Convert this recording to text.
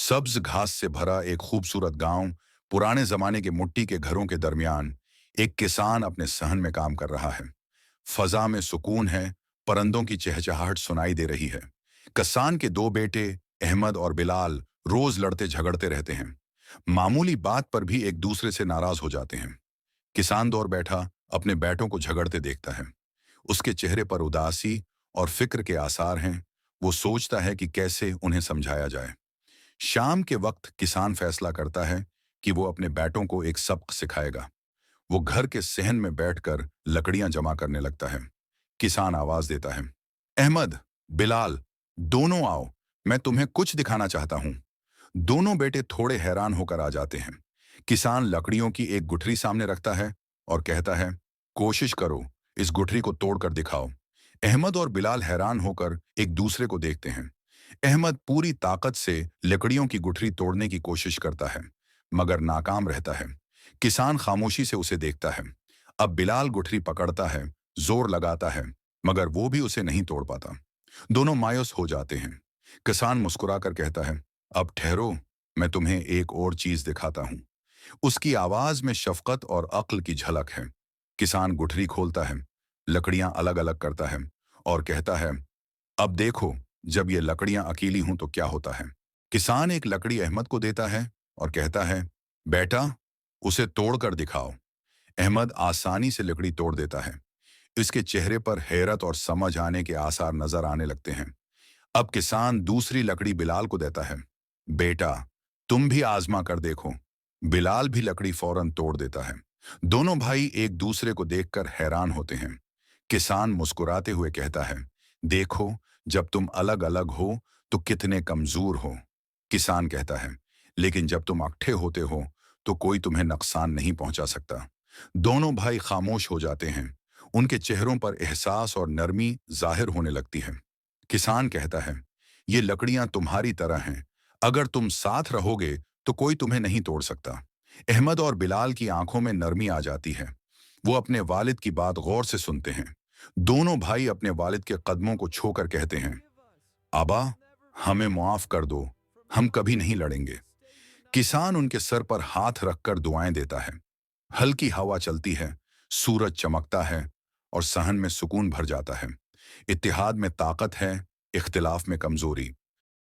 सब्ज घास से भरा एक खूबसूरत गांव, पुराने जमाने के मिट्टी के घरों के दरमियान एक किसान अपने सहन में काम कर रहा है। फजा में सुकून है, परिंदों की चहचहाहट सुनाई दे रही है। किसान के दो बेटे अहमद और बिलाल रोज लड़ते झगड़ते रहते हैं। मामूली बात पर भी एक दूसरे से नाराज हो जाते हैं। किसान दौर बैठा अपने बेटों को झगड़ते देखता है। उसके चेहरे पर उदासी और फिक्र के आसार हैं। वो सोचता है कि कैसे उन्हें समझाया जाए। शाम के वक्त किसान फैसला करता है कि वो अपने बेटों को एक सबक सिखाएगा। वो घर के सहन में बैठकर लकड़ियां जमा करने लगता है। किसान आवाज देता है, अहमद, बिलाल, दोनों आओ, मैं तुम्हें कुछ दिखाना चाहता हूं। दोनों बेटे थोड़े हैरान होकर आ जाते हैं। किसान लकड़ियों की एक गुठरी सामने रखता है और कहता है, कोशिश करो, इस गुठरी को तोड़कर दिखाओ। अहमद और बिलाल हैरान होकर एक दूसरे को देखते हैं। अहमद पूरी ताकत से लकड़ियों की गुठरी तोड़ने की कोशिश करता है, मगर नाकाम रहता है। किसान खामोशी से उसे देखता है। अब बिलाल गुठरी पकड़ता है, जोर लगाता है, मगर वो भी उसे नहीं तोड़ पाता। दोनों मायूस हो जाते हैं। किसान मुस्कुराकर कहता है, अब ठहरो, मैं तुम्हें एक और चीज दिखाता हूं। उसकी आवाज में शफकत और अक्ल की झलक है। किसान गुठरी खोलता है, लकड़ियां अलग अलग करता है और कहता है, अब देखो, जब ये लकड़ियां अकेली हों तो क्या होता है। किसान एक लकड़ी अहमद को देता है और कहता है, बेटा, उसे तोड़कर दिखाओ। अहमद आसानी से लकड़ी तोड़ देता है। इसके चेहरे पर हैरत और समझ आने के आसार नजर आने लगते हैं। अब किसान दूसरी लकड़ी बिलाल को देता है। बेटा, तुम भी आजमा कर देखो। बिलाल भी लकड़ी फौरन तोड़ देता है। दोनों भाई एक दूसरे को देखकर हैरान होते हैं। किसान मुस्कुराते हुए कहता है, देखो, जब तुम अलग अलग हो तो कितने कमजोर हो। किसान कहता है, लेकिन जब तुम इकट्ठे होते हो तो कोई तुम्हें नुकसान नहीं पहुंचा सकता। दोनों भाई खामोश हो जाते हैं। उनके चेहरों पर एहसास और नरमी जाहिर होने लगती है। किसान कहता है, ये लकड़ियां तुम्हारी तरह हैं। अगर तुम साथ रहोगे तो कोई तुम्हें नहीं तोड़ सकता। अहमद और बिलाल की आंखों में नरमी आ जाती है। वो अपने वालिद की बात गौर से सुनते हैं। दोनों भाई अपने वालिद के कदमों को छूकर कहते हैं, आबा, हमें मुआफ कर दो, हम कभी नहीं लड़ेंगे। किसान उनके सर पर हाथ रखकर दुआएं देता है। हल्की हवा चलती है, सूरज चमकता है और सहन में सुकून भर जाता है। इत्तेहाद में ताकत है, इख्तिलाफ में कमजोरी।